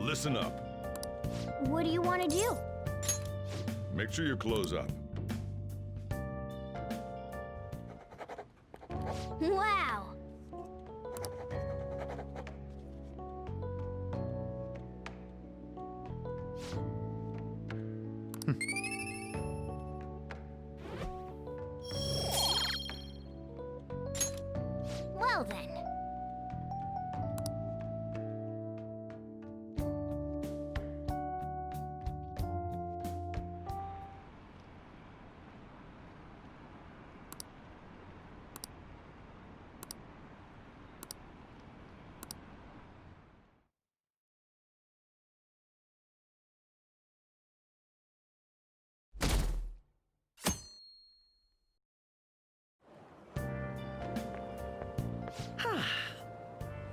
listen up. What do you want to do? Make sure your clothes up. Wow! Well then.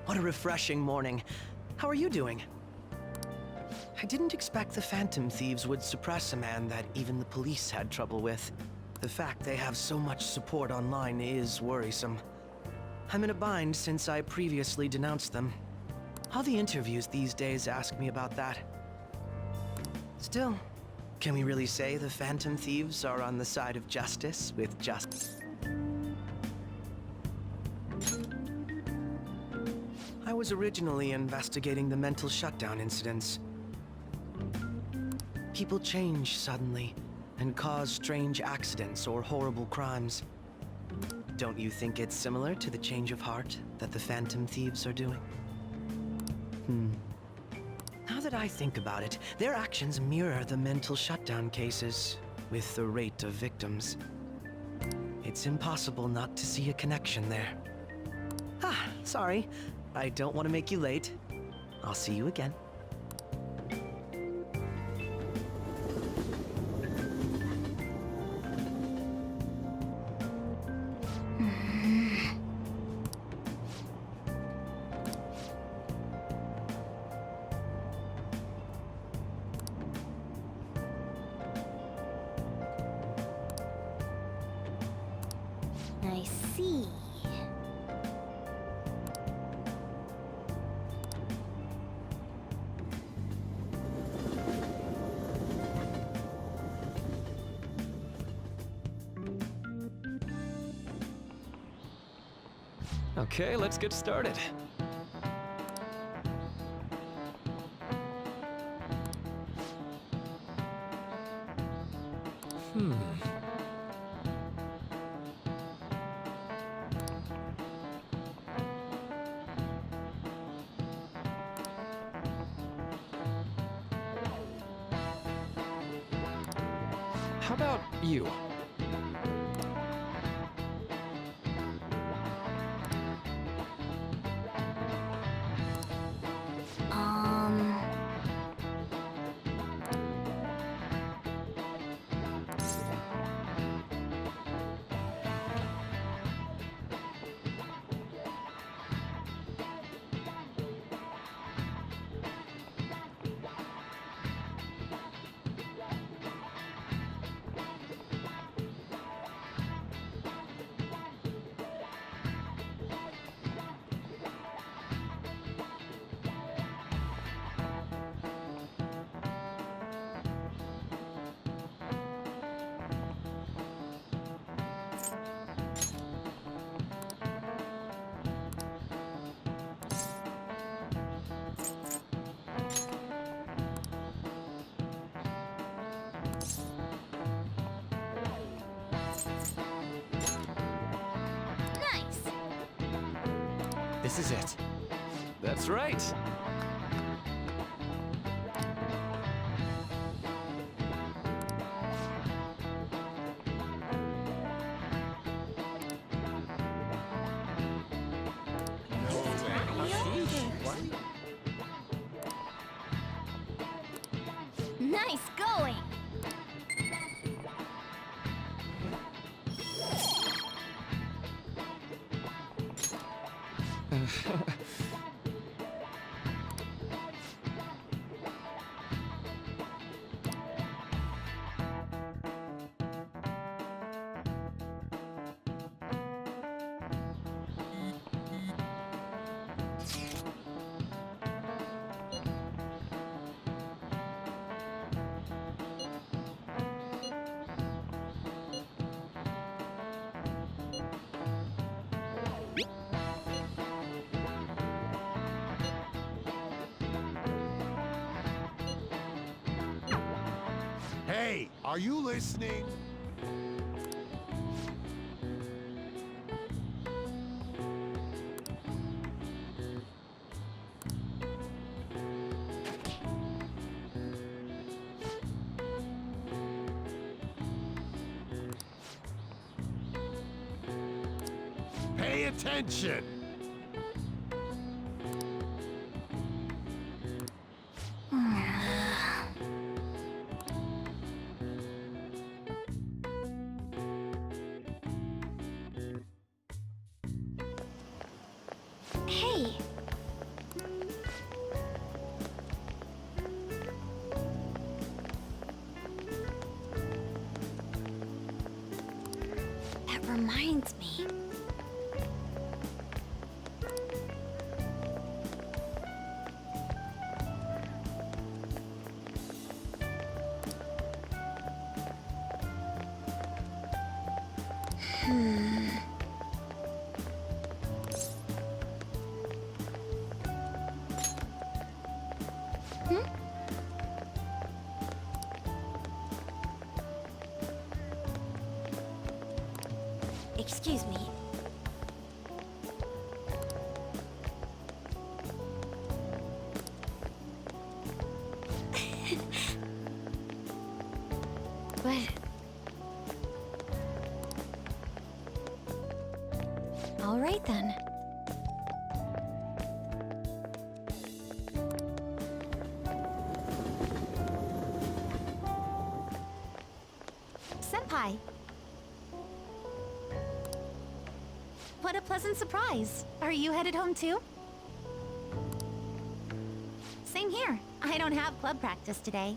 What a refreshing morning. How are you doing? I didn't expect the Phantom Thieves would suppress a man that even the police had trouble with. The fact they have so much support online is worrisome. I'm in a bind since I previously denounced them. All the interviews these days ask me about that. Still, can we really say the Phantom Thieves are on the side of justice with justice? I was originally investigating the mental shutdown incidents. People change suddenly and cause strange accidents or horrible crimes. Don't you think it's similar to the change of heart that the Phantom Thieves are doing? Now that I think about it, their actions mirror the mental shutdown cases, with the rate of victims. It's impossible not to see a connection there. Sorry. I don't want to make you late. I'll see you again. I see. Okay, let's get started. How about you? Nice! This is it. That's right. Nice going! Hey, are you listening? Pay attention! Hey! That reminds me. Excuse me. But... all right then. Senpai. What a pleasant surprise. Are you headed home too? Same here. I don't have club practice today.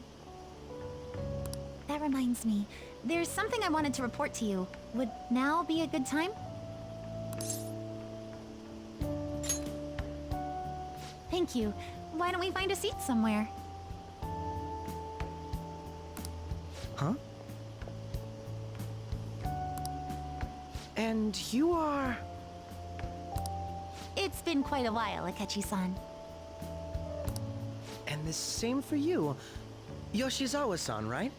That reminds me, there's something I wanted to report to you. Would now be a good time? Thank you. Why don't we find a seat somewhere? Huh? And you are... It's been quite a while, Akechi-san. And the same for you. Yoshizawa-san, right?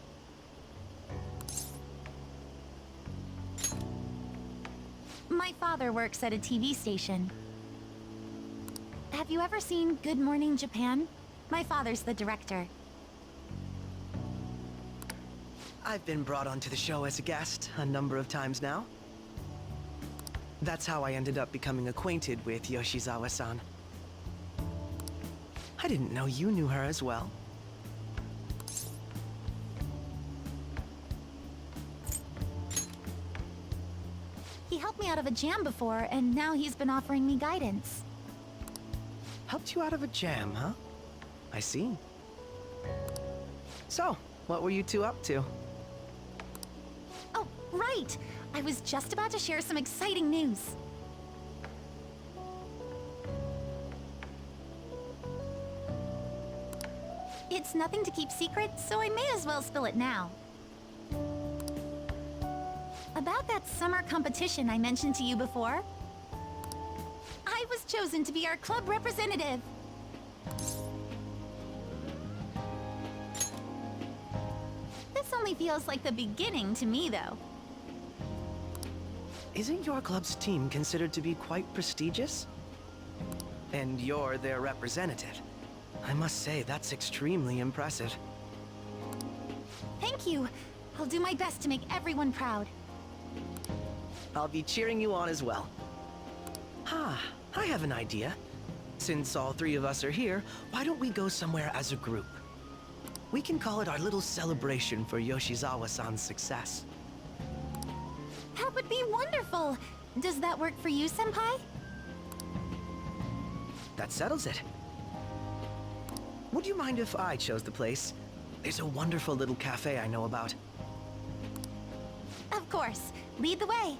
My father works at a TV station. Have you ever seen Good Morning Japan? My father's the director. I've been brought onto the show as a guest a number of times now. That's how I ended up becoming acquainted with Yoshizawa-san. I didn't know you knew her as well. He helped me out of a jam before, and now he's been offering me guidance. Helped you out of a jam, huh? I see. So, what were you two up to? Oh, right! I was just about to share some exciting news. It's nothing to keep secret, so I may as well spill it now. About that summer competition I mentioned to you before, I was chosen to be our club representative. This only feels like the beginning to me, though. Isn't your club's team considered to be quite prestigious? And you're their representative. I must say, that's extremely impressive. Thank you. I'll do my best to make everyone proud. I'll be cheering you on as well. I have an idea. Since all three of us are here, why don't we go somewhere as a group? We can call it our little celebration for Yoshizawa-san's success. That would be wonderful! Does that work for you, Senpai? That settles it. Would you mind if I chose the place? There's a wonderful little cafe I know about. Of course. Lead the way.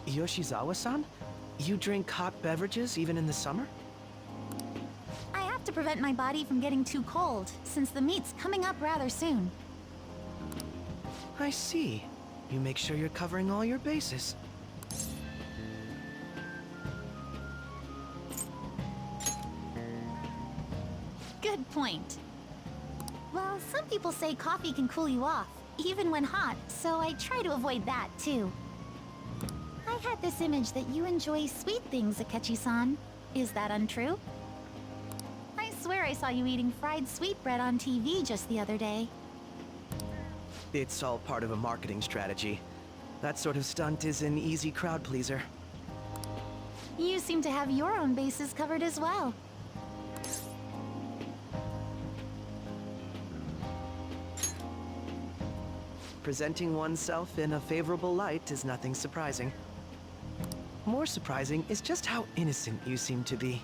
Yoshizawa-san? You drink hot beverages even in the summer? I have to prevent my body from getting too cold, since the meet's coming up rather soon. I see. You make sure you're covering all your bases. Good point. Well, some people say coffee can cool you off, even when hot, so I try to avoid that, too. I had this image that you enjoy sweet things, Akechi-san. Is that untrue? I swear I saw you eating fried sweetbread on TV just the other day. It's all part of a marketing strategy. That sort of stunt is an easy crowd pleaser. You seem to have your own bases covered as well. Presenting oneself in a favorable light is nothing surprising. More surprising is just how innocent you seem to be.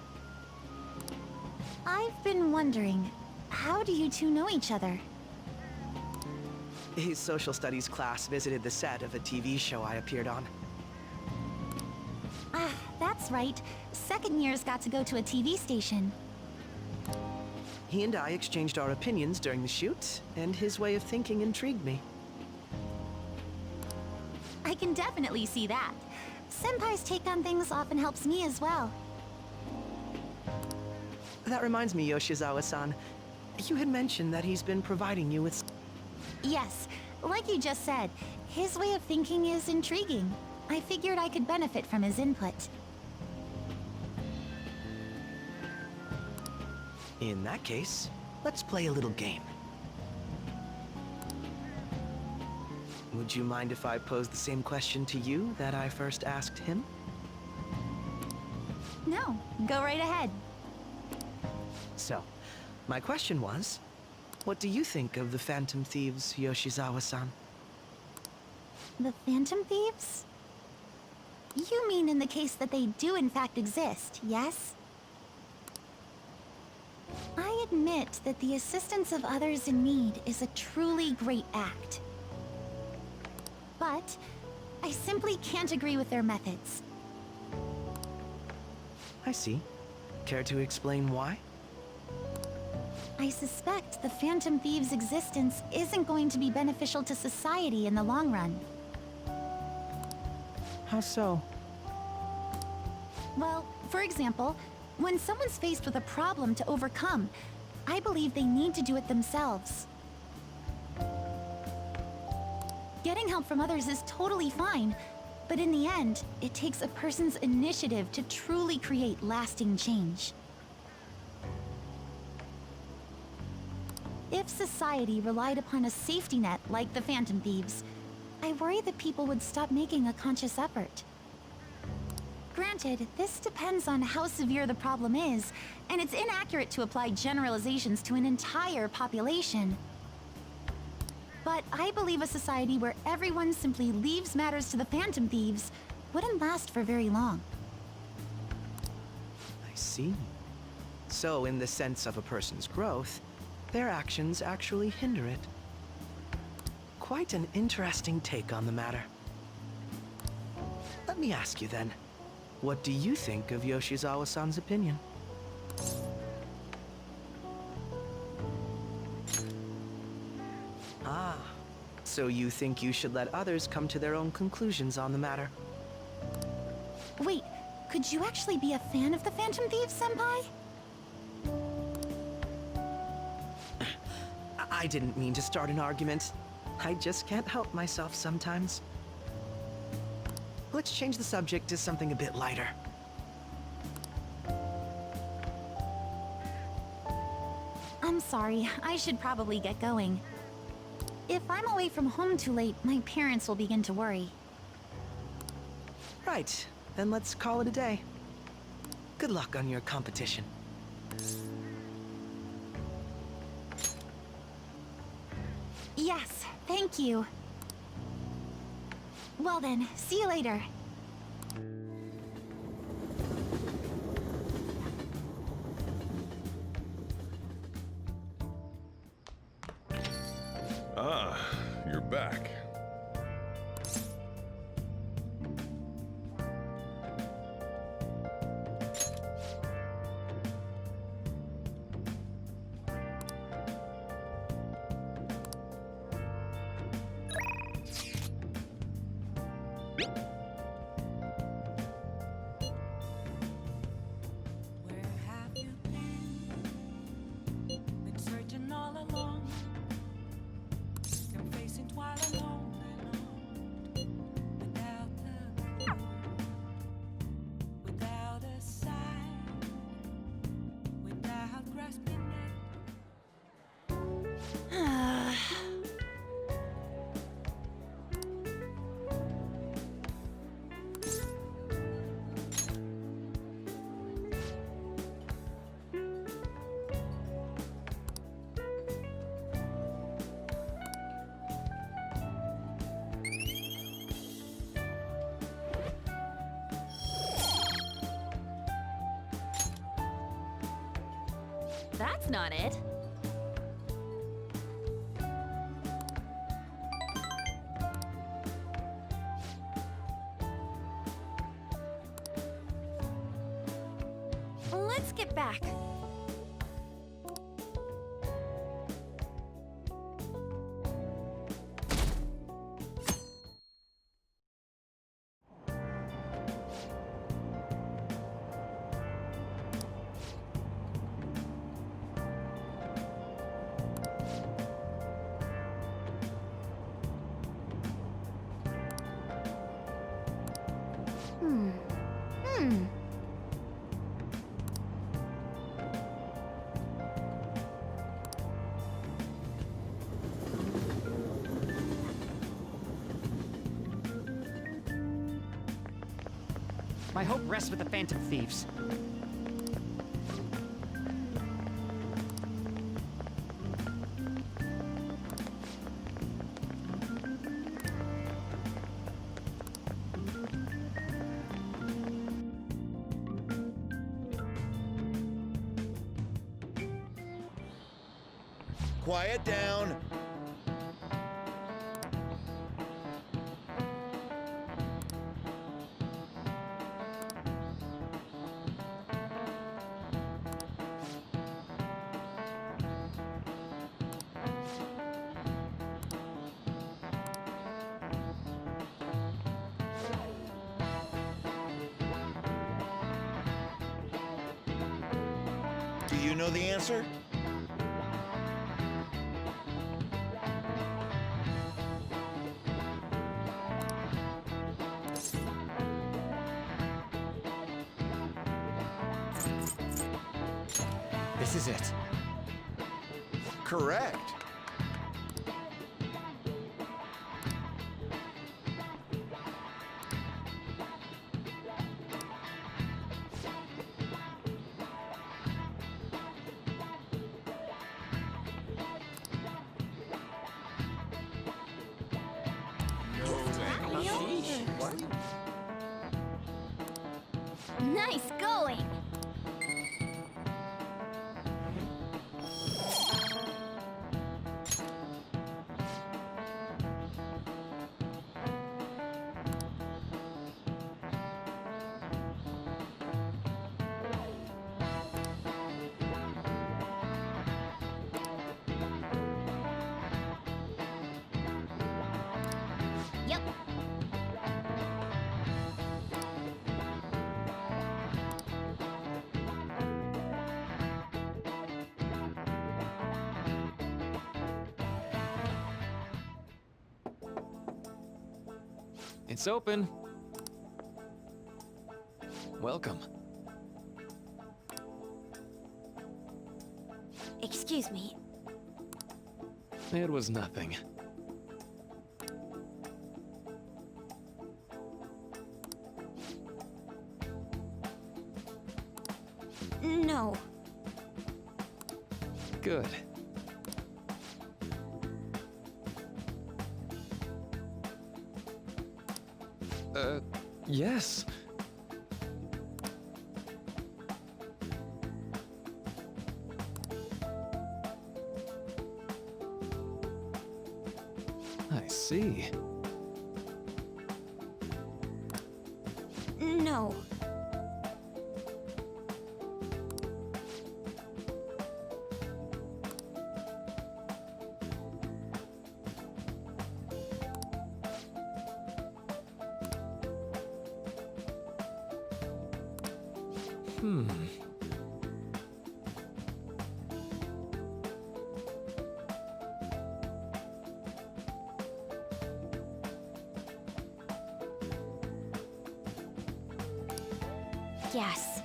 I've been wondering, how do you two know each other? His social studies class visited the set of a TV show I appeared on. Ah, that's right. Second years got to go to a TV station. He and I exchanged our opinions during the shoot, and his way of thinking intrigued me. I can definitely see that. Senpai's take on things often helps me as well. That reminds me, Yoshizawa-san. You had mentioned that he's been providing you with... Yes, like you just said, his way of thinking is intriguing. I figured I could benefit from his input. In that case, let's play a little game. Would you mind if I posed the same question to you that I first asked him? No, go right ahead. So, my question was, what do you think of the Phantom Thieves, Yoshizawa-san? The Phantom Thieves? You mean in the case that they do in fact exist, yes? I admit that the assistance of others in need is a truly great act. But I simply can't agree with their methods. I see. Care to explain why? I suspect the Phantom Thieves' existence isn't going to be beneficial to society in the long run. How so? Well, for example, when someone's faced with a problem to overcome, I believe they need to do it themselves. Getting help from others is totally fine, but in the end, it takes a person's initiative to truly create lasting change. If society relied upon a safety net like the Phantom Thieves, I worry that people would stop making a conscious effort. Granted, this depends on how severe the problem is, and it's inaccurate to apply generalizations to an entire population. But I believe a society where everyone simply leaves matters to the Phantom Thieves wouldn't last for very long. I see. So, in the sense of a person's growth, their actions actually hinder it. Quite an interesting take on the matter. Let me ask you then, what do you think of Yoshizawa-san's opinion? Ah, so you think you should let others come to their own conclusions on the matter? Wait, could you actually be a fan of the Phantom Thieves, Senpai? I didn't mean to start an argument. I just can't help myself sometimes. Let's change the subject to something a bit lighter. I'm sorry, I should probably get going. If I'm away from home too late, my parents will begin to worry. Right, then let's call it a day. Good luck on your competition. Yes, thank you. Well then, see you later. Ah, you're back. That's not it. Let's get back. My hope rests with the Phantom Thieves. Quiet down. Do you know the answer? This is it. Correct. Nice going! Yep. It's open. Welcome. Excuse me. It was nothing. No. Good. Yes. I see. No. Yes.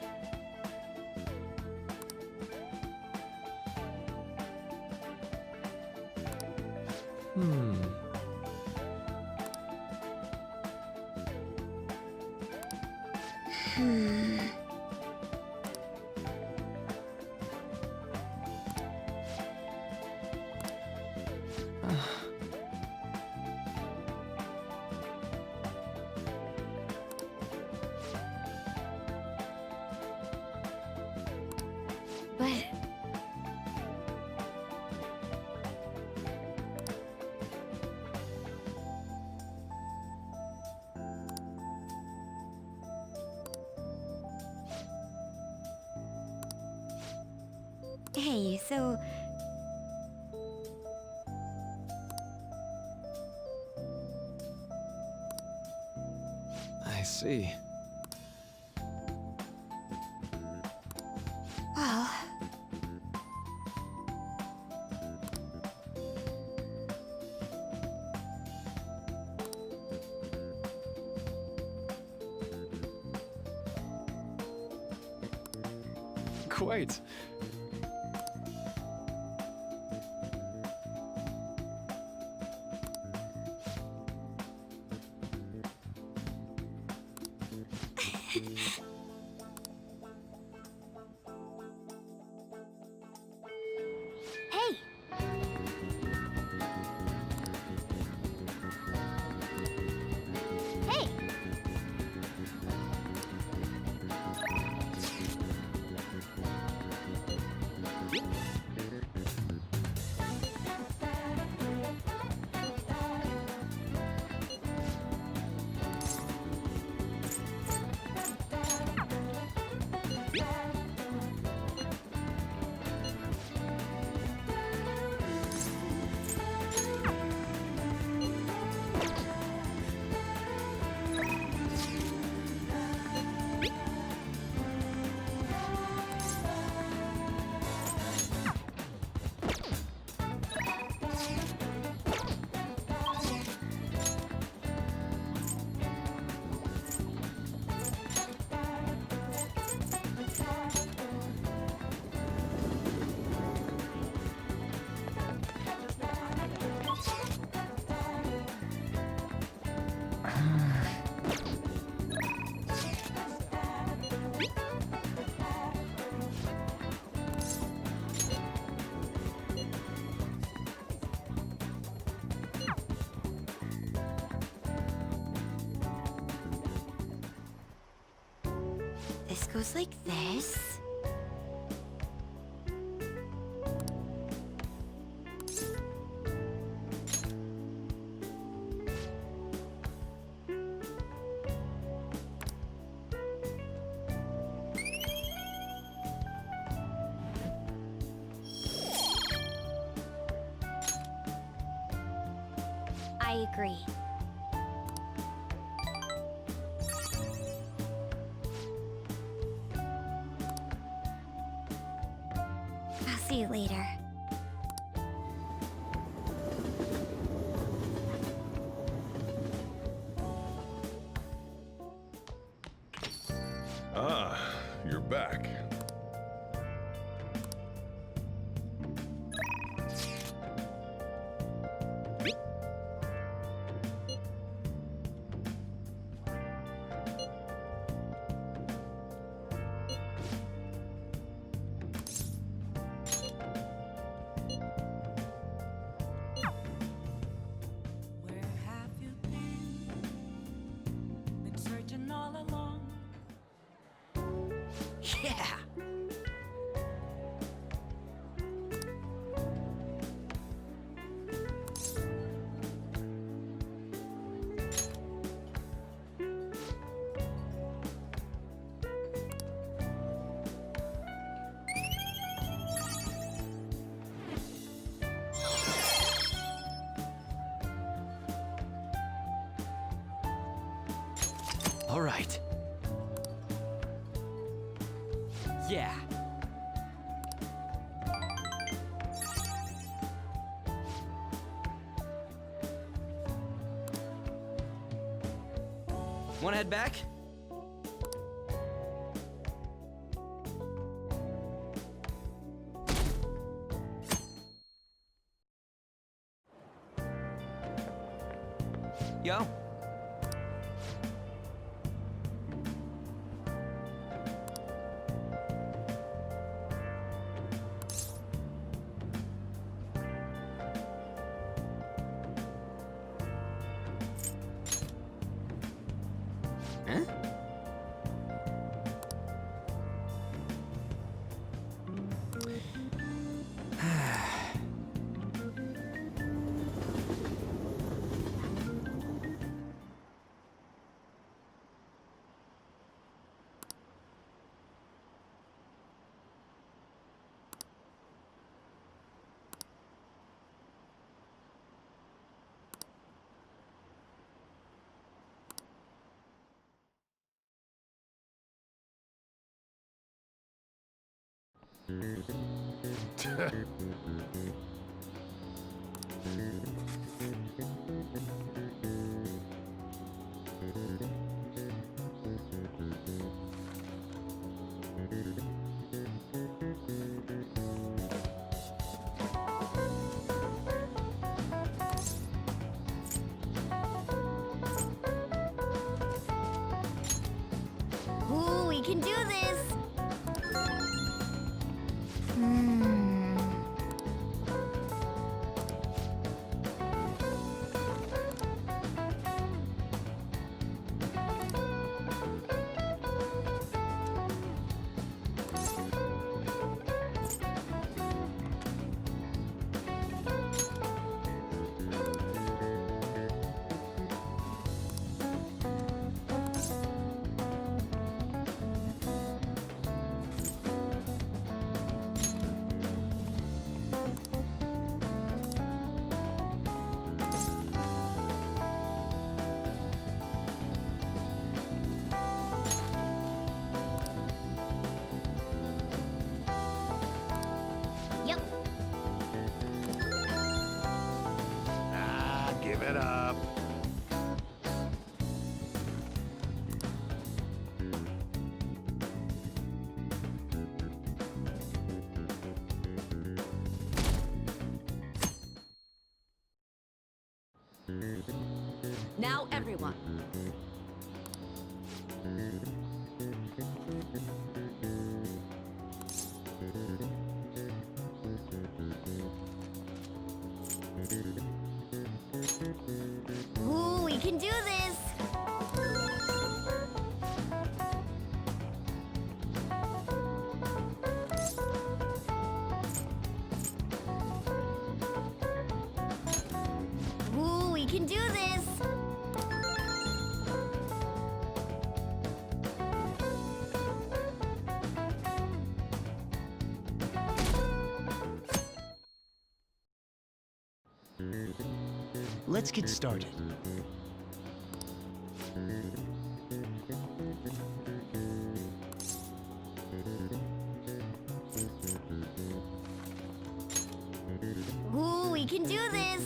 But hey, so I see. Well, Quite. hey! Hey! This goes like this. I agree. I'll see you later. Ah, you're back. Where have you been? Been searching all along. Yeah! All right. Yeah. Wanna head back? Yo. Huh? Ooh, we can do this! Yep. Ah, give it up. Now everyone. Ooh, we can do this! Ooh, we can do this! Let's get started. Ooh, we can do this!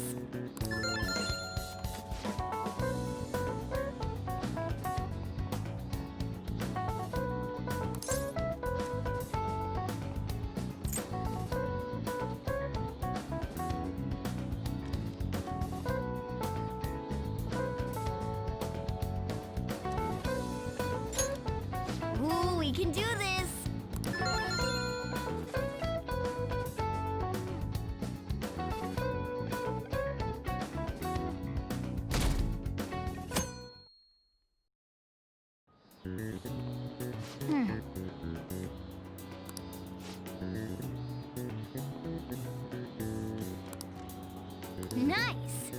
Ooh, we can do this! Nice!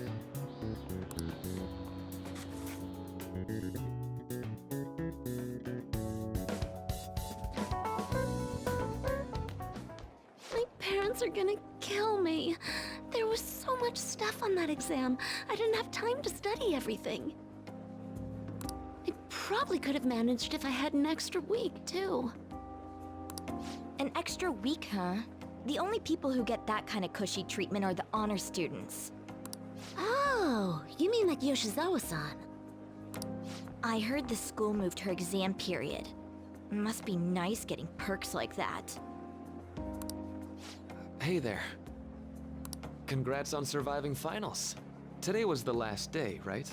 My parents are gonna kill me. There was so much stuff on that exam. I didn't have time to study everything. I probably could have managed if I had an extra week, too. An extra week, huh? The only people who get that kind of cushy treatment are the honor students. Oh, you mean like Yoshizawa-san? I heard the school moved her exam period. Must be nice getting perks like that. Hey there. Congrats on surviving finals. Today was the last day, right?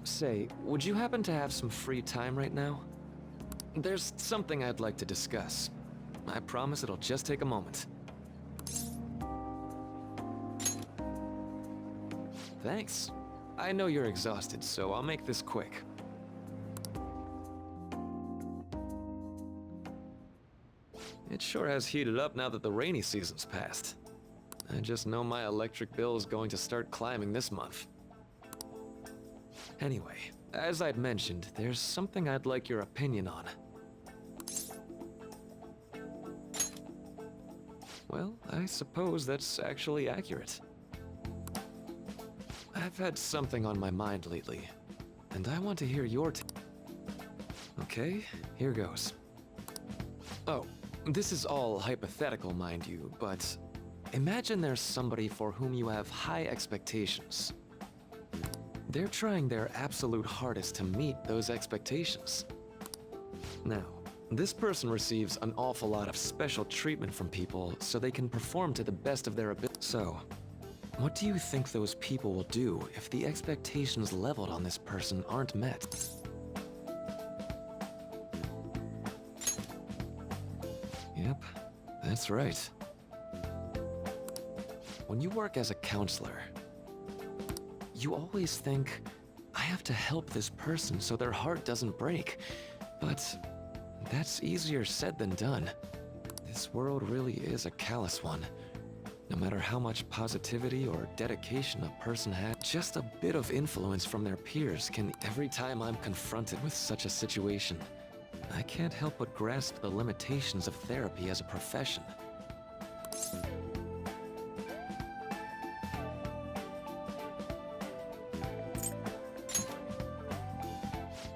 Say, would you happen to have some free time right now? There's something I'd like to discuss. I promise it'll just take a moment. Thanks. I know you're exhausted, so I'll make this quick. It sure has heated up now that the rainy season's passed. I just know my electric bill is going to start climbing this month. Anyway, as I'd mentioned, there's something I'd like your opinion on. Well, I suppose that's actually accurate. I've had something on my mind lately, and I want to hear your Okay, here goes. Oh, this is all hypothetical, mind you, but imagine there's somebody for whom you have high expectations. They're trying their absolute hardest to meet those expectations. Now, this person receives an awful lot of special treatment from people so they can perform to the best of their ability. So, what do you think those people will do if the expectations leveled on this person aren't met? Yep, that's right. When you work as a counselor, you always think, I have to help this person so their heart doesn't break. But that's easier said than done. This world really is a callous one. No matter how much positivity or dedication a person has, just a bit of influence from their peers can. Every time I'm confronted with such a situation, I can't help but grasp the limitations of therapy as a profession.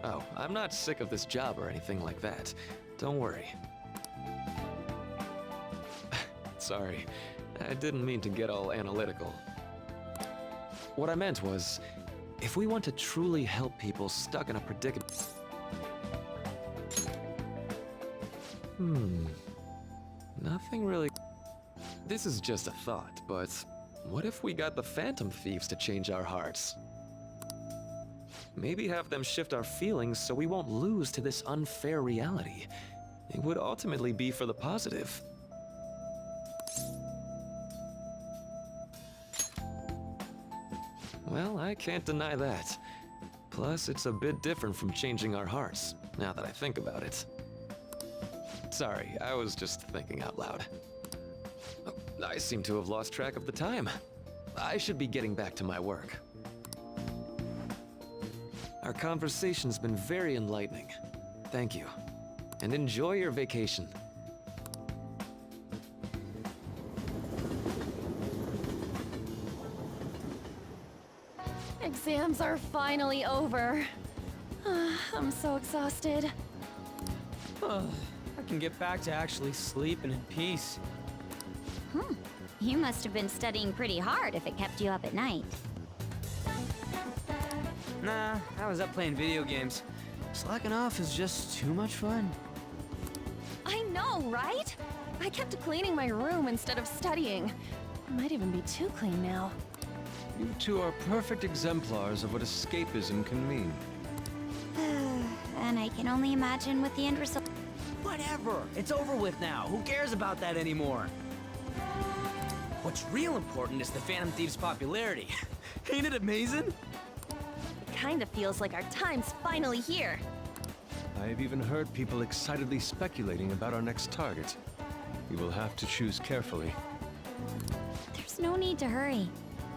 Oh, I'm not sick of this job or anything like that. Don't worry. Sorry, I didn't mean to get all analytical. What I meant was, if we want to truly help people stuck in a predicament... Nothing really... This is just a thought, but what if we got the Phantom Thieves to change our hearts? Maybe have them shift our feelings so we won't lose to this unfair reality. It would ultimately be for the positive. Well, I can't deny that. Plus, it's a bit different from changing our hearts, now that I think about it. Sorry, I was just thinking out loud. Oh, I seem to have lost track of the time. I should be getting back to my work. Our conversation's been very enlightening. Thank you. And enjoy your vacation. Exams are finally over. I'm so exhausted. I can get back to actually sleeping in peace. You must have been studying pretty hard if it kept you up at night. Nah, I was up playing video games. Slacking off is just too much fun. I know, right? I kept cleaning my room instead of studying. It might even be too clean now. You two are perfect exemplars of what escapism can mean. And I can only imagine what the end result... Whatever, it's over with now. Who cares about that anymore? What's real important is the Phantom Thieves' popularity. Ain't it amazing? It kind of feels like our time's finally here. I have even heard people excitedly speculating about our next target. You will have to choose carefully. There's no need to hurry.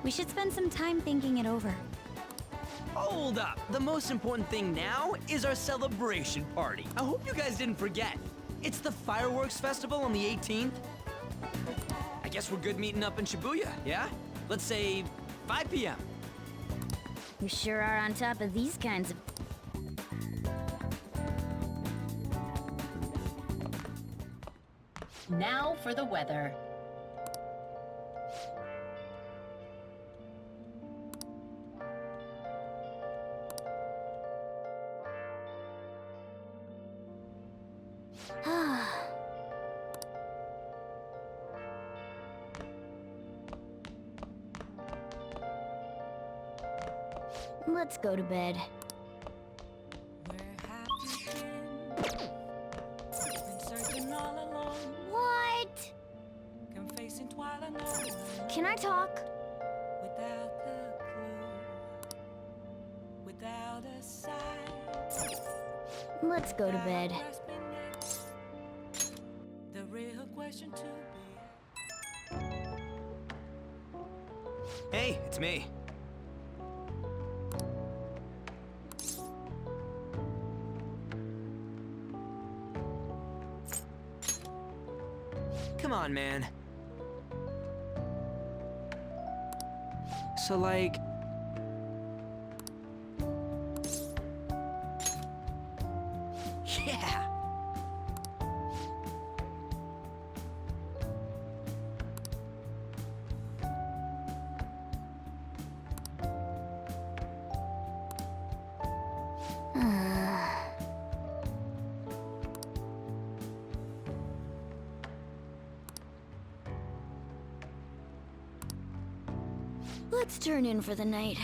We should spend some time thinking it over. Hold up! The most important thing now is our celebration party. I hope you guys didn't forget. It's the fireworks festival on the 18th. I guess we're good meeting up in Shibuya, yeah? Let's say 5 p.m. You sure are on top of these kinds of... Now for the weather. Let's go to bed. Can I talk? Without the clue, without a sign. Let's go to bed. The real question to be. Hey, it's me. Come on, man. So, like... Yeah! Let's turn in for the night.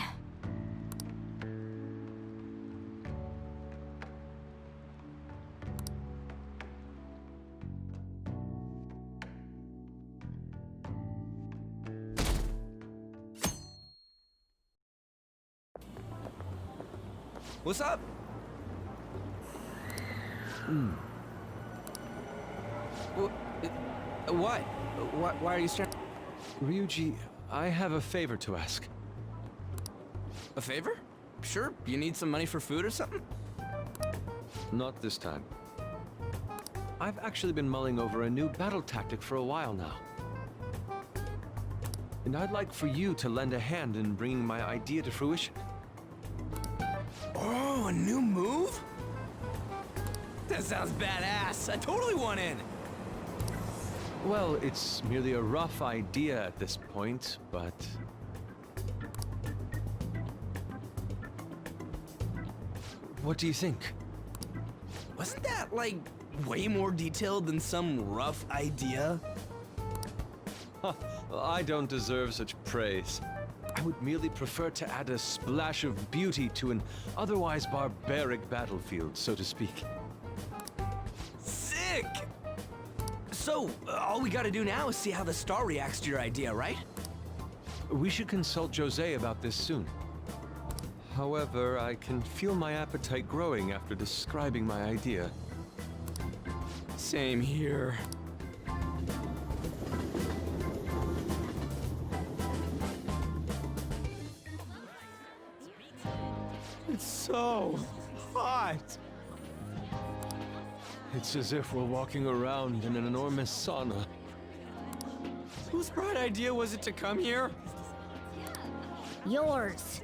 What's up? What? Why are you staring? Ryuji, I have a favor to ask. A favor? Sure. You need some money for food or something? Not this time. I've actually been mulling over a new battle tactic for a while now. And I'd like for you to lend a hand in bringing my idea to fruition. Oh, a new move? That sounds badass. I totally want in. Well, it's merely a rough idea at this point, but... What do you think? Wasn't that, like, way more detailed than some rough idea? Well, I don't deserve such praise. I would merely prefer to add a splash of beauty to an otherwise barbaric battlefield, so to speak. Sick! So, all we gotta do now is see how the star reacts to your idea, right? We should consult Jose about this soon. However, I can feel my appetite growing after describing my idea. Same here. It's so hot. It's as if we're walking around in an enormous sauna. Whose bright idea was it to come here? Yours.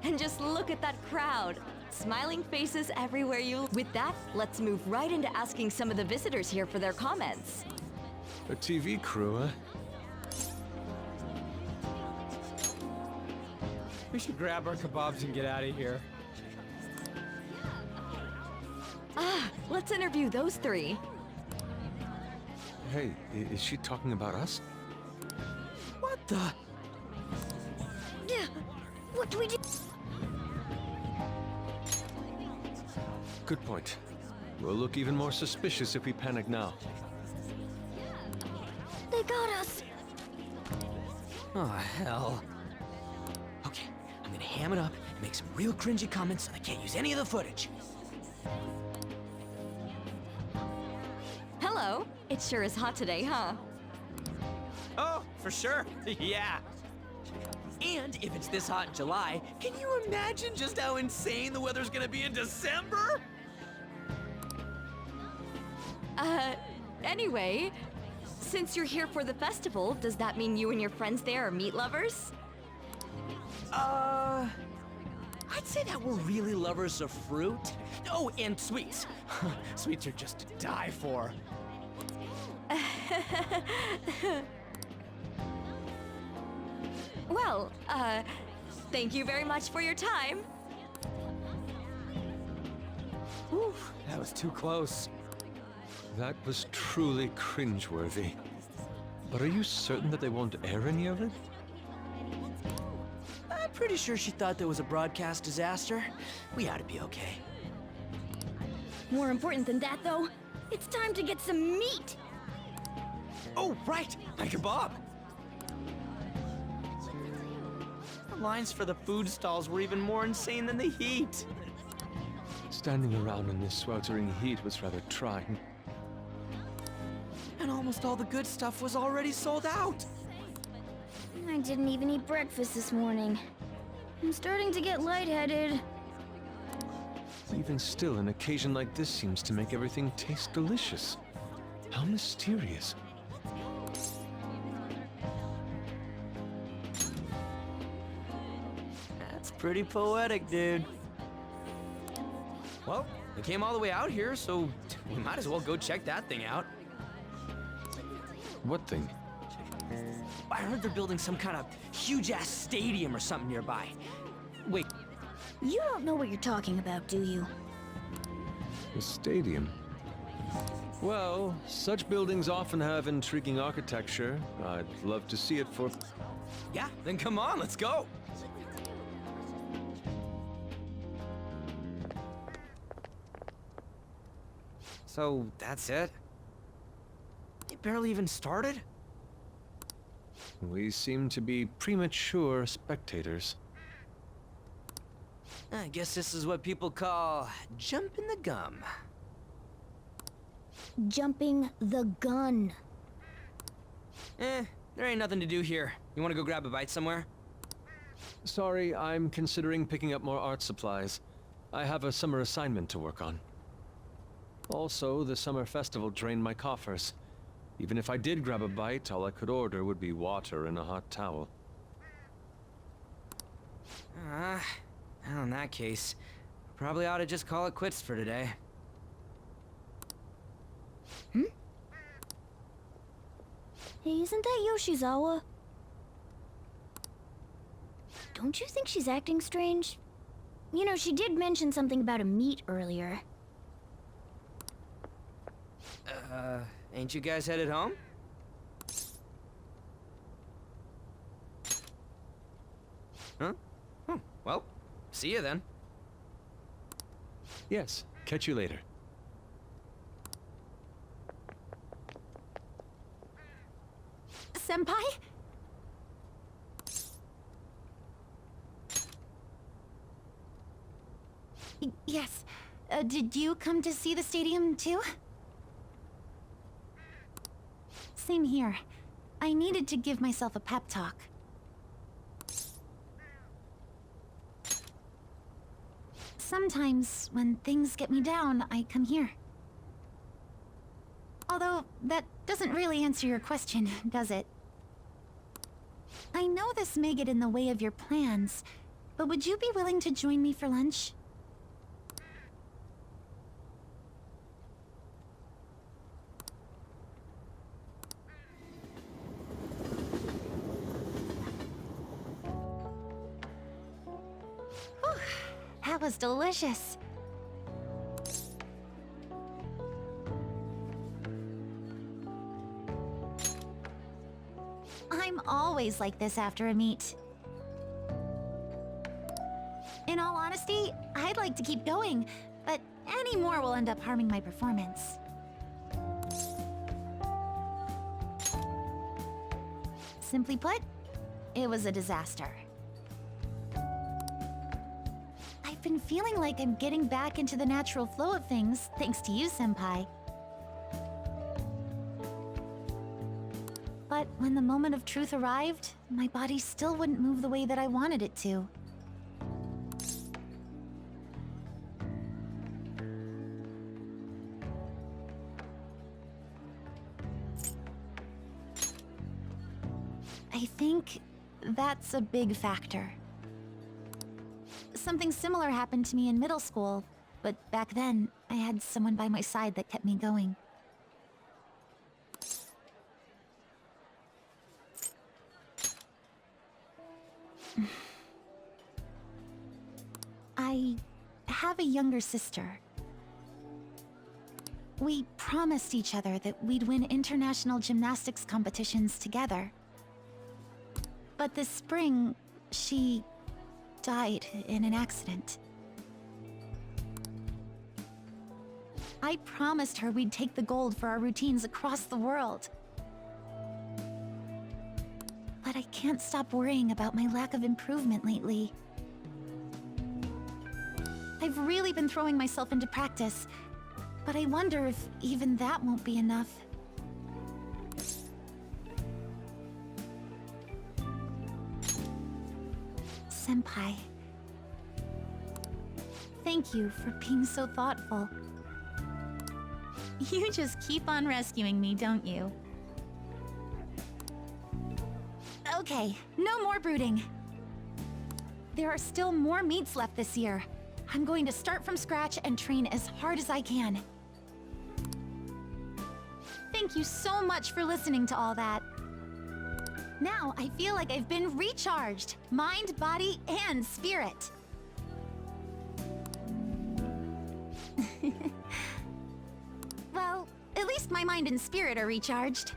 And just look at that crowd. Smiling faces everywhere you... With that, let's move right into asking some of the visitors here for their comments. A TV crew, huh? We should grab our kebabs and get out of here. Ah, let's interview those three. Hey, is she talking about us? What the? What do we do? Good point. We'll look even more suspicious if we panic now. They got us. Oh, hell. Okay, I'm gonna ham it up and make some real cringy comments so I can't use any of the footage. Hello. It sure is hot today, huh? Oh, for sure. Yeah. And if it's this hot in July, can you imagine just how insane the weather's gonna be in December? Anyway, since you're here for the festival, does that mean you and your friends there are meat lovers? I'd say that we're really lovers of fruit. Oh, and sweets. Sweets are just to die for. Well, thank you very much for your time. Whew, that was too close. That was truly cringeworthy. But are you certain that they won't air any of it? I'm pretty sure she thought there was a broadcast disaster. We ought to be okay. More important than that, though, it's time to get some meat. Oh, right! My kebab! The lines for the food stalls were even more insane than the heat. Standing around in this sweltering heat was rather trying. And almost all the good stuff was already sold out. I didn't even eat breakfast this morning. I'm starting to get lightheaded. Even still, an occasion like this seems to make everything taste delicious. How mysterious. That's pretty poetic, dude. Well, we came all the way out here, so we might as well go check that thing out. What thing? I heard they're building some kind of huge-ass stadium or something nearby. Wait, You don't know what you're talking about, do you? A stadium? Well, such buildings often have intriguing architecture. I'd love to see it for... yeah, then come on, let's go. So, that's it? It barely even started? We seem to be premature spectators. I guess this is what people call jumping the gum. Jumping the gun. There ain't nothing to do here. You wanna go grab a bite somewhere? Sorry, I'm considering picking up more art supplies. I have a summer assignment to work on. Also, the summer festival drained my coffers. Even if I did grab a bite, all I could order would be water and a hot towel. Well, in that case, probably ought to just call it quits for today. Hey, isn't that Yoshizawa? Don't you think she's acting strange? You know, she did mention something about a meet earlier. Ain't you guys headed home? Huh? Well, see you then. Yes, catch you later. Senpai? Yes. Did you come to see the stadium too? Same here. I needed to give myself a pep talk. Sometimes, when things get me down, I come here. Although, that doesn't really answer your question, does it? I know this may get in the way of your plans, but would you be willing to join me for lunch? Whew, that was delicious. I'm always like this after a meet. In all honesty, I'd like to keep going, but any more will end up harming my performance. Simply put, it was a disaster. I've been feeling like I'm getting back into the natural flow of things, thanks to you, Senpai. But when the moment of truth arrived, my body still wouldn't move the way that I wanted it to. I think that's a big factor. Something similar happened to me in middle school, but back then, I had someone by my side that kept me going. I have a younger sister. We promised each other that we'd win international gymnastics competitions together. But this spring, she died in an accident. I promised her we'd take the gold for our routines across the world. But But I can't stop worrying about my lack of improvement lately. I've really been throwing myself into practice, but I wonder if even that won't be enough. Senpai. Thank you for being so thoughtful. You just keep on rescuing me, don't you? Okay, no more brooding. There are still more meets left this year. I'm going to start from scratch and train as hard as I can. Thank you so much for listening to all that. Now I feel like I've been recharged, mind, body, and spirit. Well, at least my mind and spirit are recharged.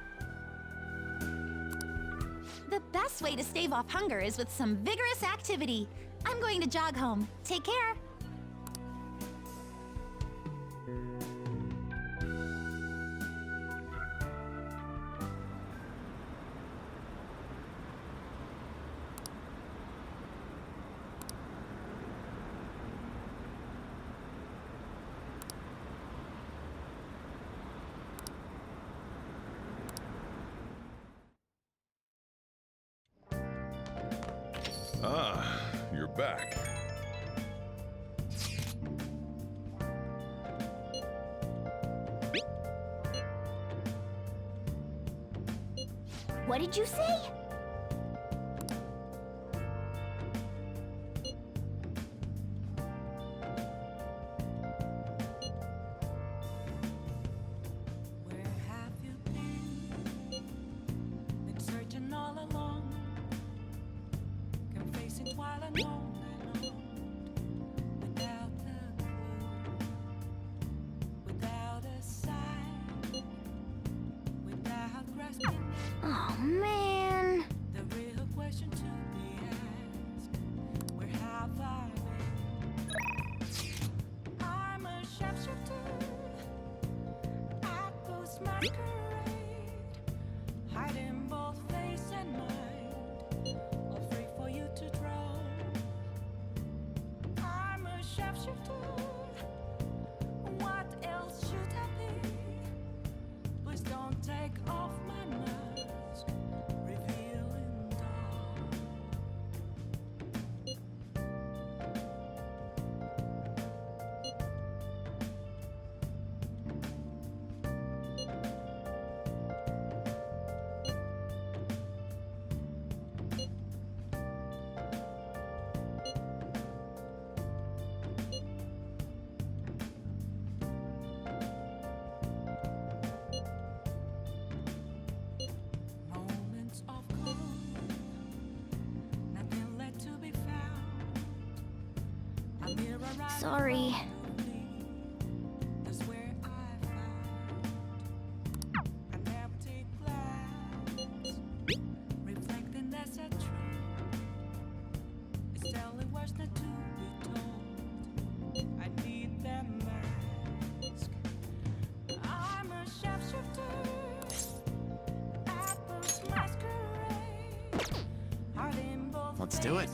The best way to stave off hunger is with some vigorous activity. I'm going to jog home. Take care. Ah, you're back. What did you say? Where have you been? Been searching all along. Can face it while alone and alone. Without a clue. Without a sign. Without grasping Oh, man. the real question to be asked. Where have I been? I'm a sharpshooter at Ghost Masquerade, hiding both face and mind, all free for you to draw. I'm a sharpshooter. What else should I be? Please don't take off my mask, revealing dark. Moments of calm, nothing left to be found. A mirror right Sorry. in front of me, that's where I found an empty glass, reflecting as a tree. It's telling words not to be told. I need that mask. I'm a sharpshooter. Let's do it.